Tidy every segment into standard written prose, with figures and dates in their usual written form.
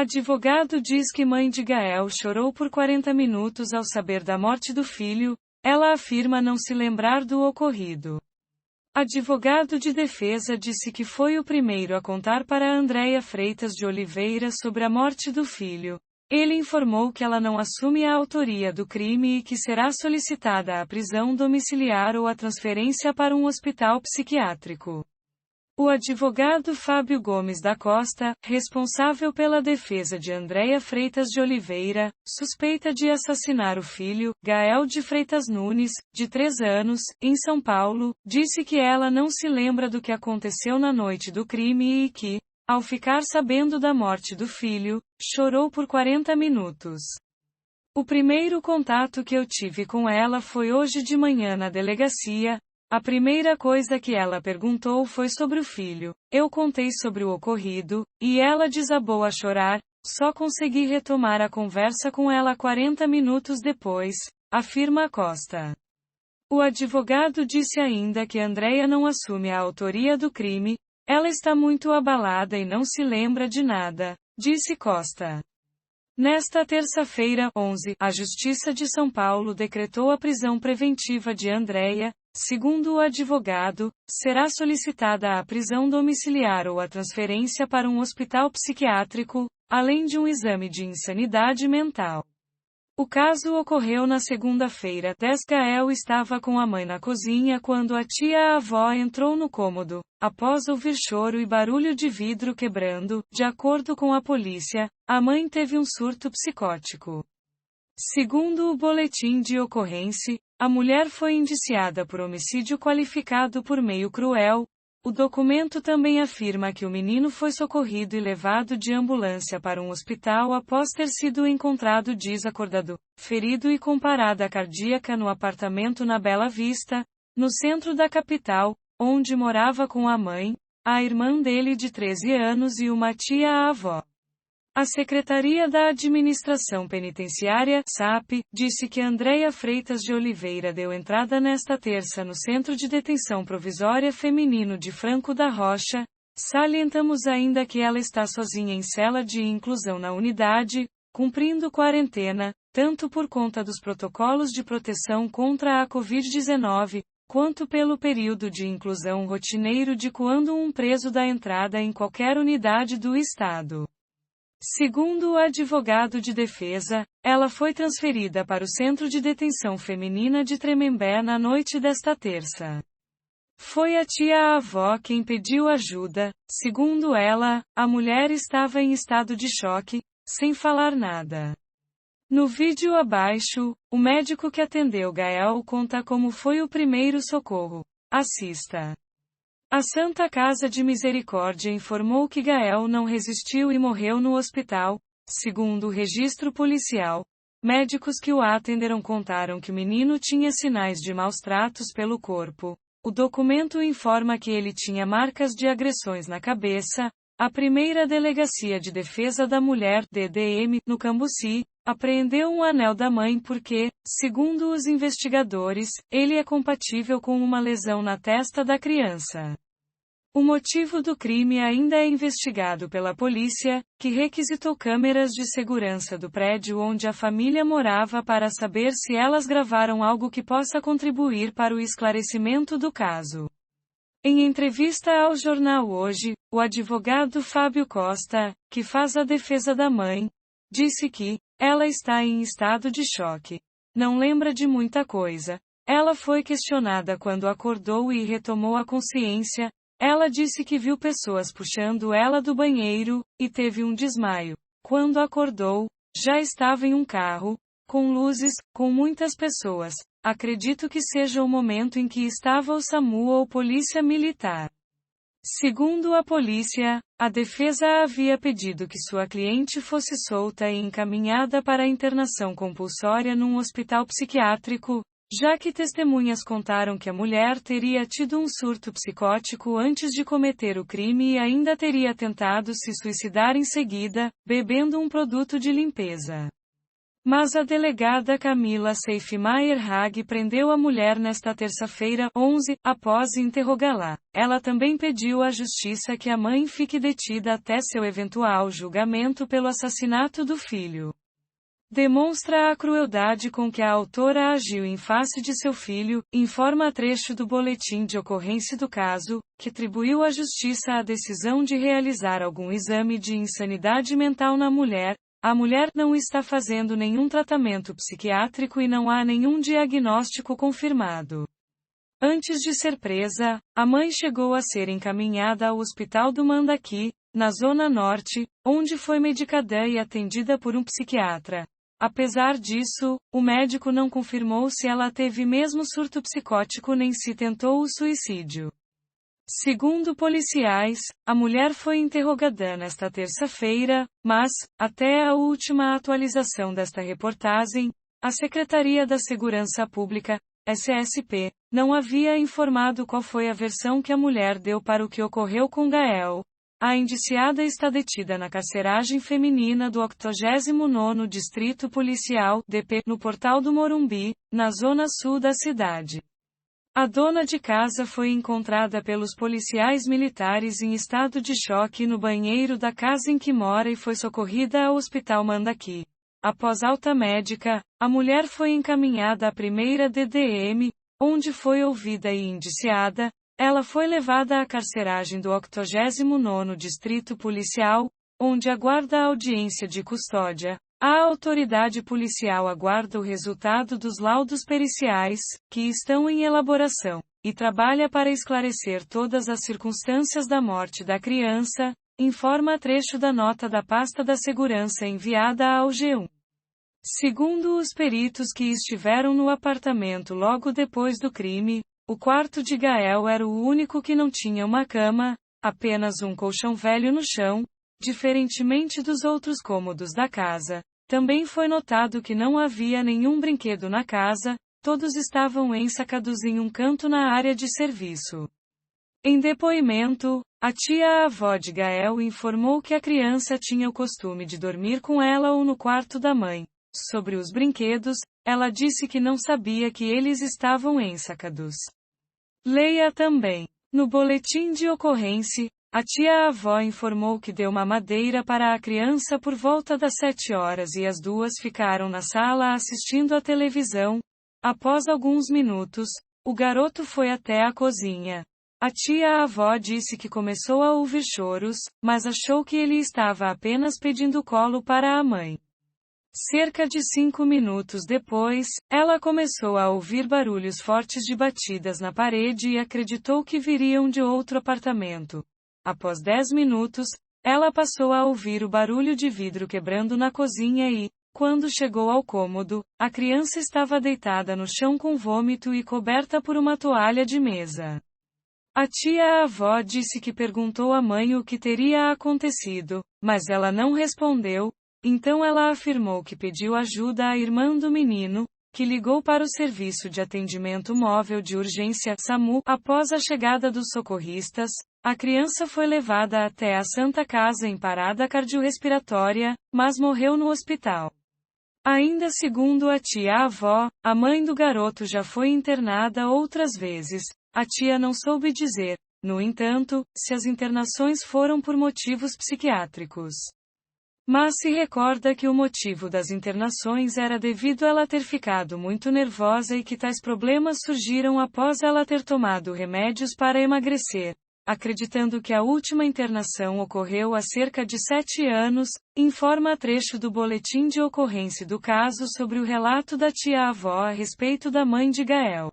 Advogado diz que mãe de Gael chorou por 40 minutos ao saber da morte do filho. Ela afirma não se lembrar do ocorrido. Advogado de defesa disse que foi o primeiro a contar para Andréia Freitas de Oliveira sobre a morte do filho. Ele informou que ela não assume a autoria do crime e que será solicitada a prisão domiciliar ou a transferência para um hospital psiquiátrico. O advogado Fábio Gomes da Costa, responsável pela defesa de Andréia Freitas de Oliveira, suspeita de assassinar o filho, Gael de Freitas Nunes, de 3 anos, em São Paulo, disse que ela não se lembra do que aconteceu na noite do crime e que, ao ficar sabendo da morte do filho, chorou por 40 minutos. O primeiro contato que eu tive com ela foi hoje de manhã na delegacia. A primeira coisa que ela perguntou foi sobre o filho. Eu contei sobre o ocorrido, e ela desabou a chorar. Só consegui retomar a conversa com ela 40 minutos depois, afirma Costa. O advogado disse ainda que Andréia não assume a autoria do crime. Ela está muito abalada e não se lembra de nada, disse Costa. Nesta terça-feira, 11, a Justiça de São Paulo decretou a prisão preventiva de Andréia. Segundo o advogado, será solicitada a prisão domiciliar ou a transferência para um hospital psiquiátrico, além de um exame de insanidade mental. O caso ocorreu na segunda-feira. Gael estava com a mãe na cozinha quando a tia-avó entrou no cômodo, após ouvir choro e barulho de vidro quebrando. De acordo com a polícia, a mãe teve um surto psicótico. Segundo o boletim de ocorrência, a mulher foi indiciada por homicídio qualificado por meio cruel. O documento também afirma que o menino foi socorrido e levado de ambulância para um hospital após ter sido encontrado desacordado, ferido e com parada cardíaca no apartamento na Bela Vista, no centro da capital, onde morava com a mãe, a irmã dele de 13 anos e uma tia-avó. A Secretaria da Administração Penitenciária, SAP, disse que Andréia Freitas de Oliveira deu entrada nesta terça no Centro de Detenção Provisória Feminino de Franco da Rocha. Salientamos ainda que ela está sozinha em cela de inclusão na unidade, cumprindo quarentena, tanto por conta dos protocolos de proteção contra a Covid-19, quanto pelo período de inclusão rotineiro de quando um preso dá entrada em qualquer unidade do Estado. Segundo o advogado de defesa, ela foi transferida para o Centro de Detenção Feminina de Tremembé na noite desta terça. Foi a tia-avó quem pediu ajuda. Segundo ela, a mulher estava em estado de choque, sem falar nada. No vídeo abaixo, o médico que atendeu Gael conta como foi o primeiro socorro. Assista. A Santa Casa de Misericórdia informou que Gael não resistiu e morreu no hospital. Segundo o registro policial, médicos que o atenderam contaram que o menino tinha sinais de maus tratos pelo corpo. O documento informa que ele tinha marcas de agressões na cabeça. A primeira Delegacia de Defesa da Mulher, DDM, no Cambuci, apreendeu um anel da mãe porque, segundo os investigadores, ele é compatível com uma lesão na testa da criança. O motivo do crime ainda é investigado pela polícia, que requisitou câmeras de segurança do prédio onde a família morava para saber se elas gravaram algo que possa contribuir para o esclarecimento do caso. Em entrevista ao jornal Hoje, o advogado Fábio Costa, que faz a defesa da mãe, disse que ela está em estado de choque. Não lembra de muita coisa. Ela foi questionada quando acordou e retomou a consciência. Ela disse que viu pessoas puxando ela do banheiro, e teve um desmaio. Quando acordou, já estava em um carro, com luzes, com muitas pessoas. Acredito que seja o momento em que estava o SAMU ou polícia militar. Segundo a polícia, a defesa havia pedido que sua cliente fosse solta e encaminhada para internação compulsória num hospital psiquiátrico, já que testemunhas contaram que a mulher teria tido um surto psicótico antes de cometer o crime e ainda teria tentado se suicidar em seguida, bebendo um produto de limpeza. Mas a delegada Camila Seifmaier Hag prendeu a mulher nesta terça-feira, 11, após interrogá-la. Ela também pediu à justiça que a mãe fique detida até seu eventual julgamento pelo assassinato do filho. Demonstra a crueldade com que a autora agiu em face de seu filho, informa trecho do boletim de ocorrência do caso, que atribuiu à justiça a decisão de realizar algum exame de insanidade mental na mulher. A mulher não está fazendo nenhum tratamento psiquiátrico e não há nenhum diagnóstico confirmado. Antes de ser presa, a mãe chegou a ser encaminhada ao hospital do Mandaki, na Zona Norte, onde foi medicada e atendida por um psiquiatra. Apesar disso, o médico não confirmou se ela teve mesmo surto psicótico nem se tentou o suicídio. Segundo policiais, a mulher foi interrogada nesta terça-feira, mas, até a última atualização desta reportagem, a Secretaria da Segurança Pública, SSP, não havia informado qual foi a versão que a mulher deu para o que ocorreu com Gael. A indiciada está detida na carceragem feminina do 89º Distrito Policial, DP, no Portal do Morumbi, na zona sul da cidade. A dona de casa foi encontrada pelos policiais militares em estado de choque no banheiro da casa em que mora e foi socorrida ao Hospital Mandaki. Após alta médica, a mulher foi encaminhada à primeira DDM, onde foi ouvida e indiciada. Ela foi levada à carceragem do 89º Distrito Policial, onde aguarda a audiência de custódia. A autoridade policial aguarda o resultado dos laudos periciais, que estão em elaboração, e trabalha para esclarecer todas as circunstâncias da morte da criança, informa trecho da nota da pasta da segurança enviada ao G1. Segundo os peritos que estiveram no apartamento logo depois do crime, o quarto de Gael era o único que não tinha uma cama, apenas um colchão velho no chão, diferentemente dos outros cômodos da casa. Também foi notado que não havia nenhum brinquedo na casa, todos estavam ensacados em um canto na área de serviço. Em depoimento, a tia-avó de Gael informou que a criança tinha o costume de dormir com ela ou no quarto da mãe. Sobre os brinquedos, ela disse que não sabia que eles estavam ensacados. Leia também. No boletim de ocorrência, a tia-avó informou que deu mamadeira para a criança por volta das 7 horas e as duas ficaram na sala assistindo à televisão. Após alguns minutos, o garoto foi até a cozinha. A tia-avó disse que começou a ouvir choros, mas achou que ele estava apenas pedindo colo para a mãe. Cerca de 5 minutos depois, ela começou a ouvir barulhos fortes de batidas na parede e acreditou que viriam de outro apartamento. Após 10 minutos, ela passou a ouvir o barulho de vidro quebrando na cozinha e, quando chegou ao cômodo, a criança estava deitada no chão com vômito e coberta por uma toalha de mesa. A tia-avó disse que perguntou à mãe o que teria acontecido, mas ela não respondeu. Então ela afirmou que pediu ajuda à irmã do menino, que ligou para o Serviço de Atendimento Móvel de Urgência SAMU. Após a chegada dos socorristas, a criança foi levada até a Santa Casa em parada cardiorrespiratória, mas morreu no hospital. Ainda segundo a tia-avó, a mãe do garoto já foi internada outras vezes. A tia não soube dizer, no entanto, se as internações foram por motivos psiquiátricos. Mas se recorda que o motivo das internações era devido a ela ter ficado muito nervosa e que tais problemas surgiram após ela ter tomado remédios para emagrecer. Acreditando que a última internação ocorreu há cerca de 7 anos, informa trecho do boletim de ocorrência do caso sobre o relato da tia-avó a respeito da mãe de Gael.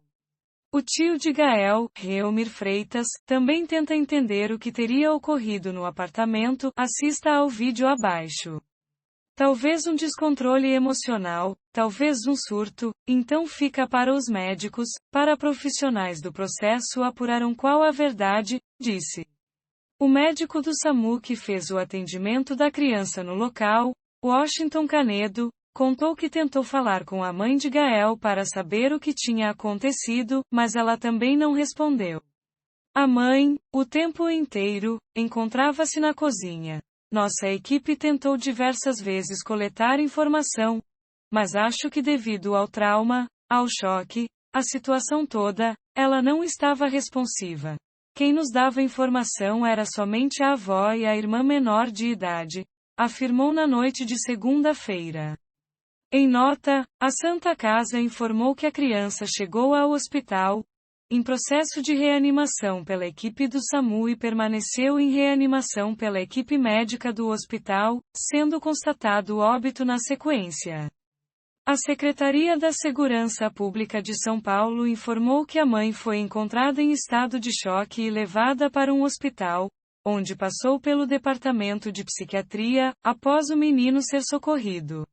O tio de Gael, Reumir Freitas, também tenta entender o que teria ocorrido no apartamento. Assista ao vídeo abaixo. Talvez um descontrole emocional, talvez um surto, então fica para os médicos, para profissionais do processo apuraram qual a verdade, disse. O médico do SAMU que fez o atendimento da criança no local, Washington Canedo, contou que tentou falar com a mãe de Gael para saber o que tinha acontecido, mas ela também não respondeu. A mãe, o tempo inteiro, encontrava-se na cozinha. Nossa equipe tentou diversas vezes coletar informação. mas acho que devido ao trauma, ao choque, a situação toda, ela não estava responsiva. Quem nos dava informação era somente a avó e a irmã menor de idade, afirmou na noite de segunda-feira. Em nota, a Santa Casa informou que a criança chegou ao hospital, em processo de reanimação pela equipe do SAMU e permaneceu em reanimação pela equipe médica do hospital, sendo constatado óbito na sequência. A Secretaria da Segurança Pública de São Paulo informou que a mãe foi encontrada em estado de choque e levada para um hospital, onde passou pelo departamento de psiquiatria, após o menino ser socorrido.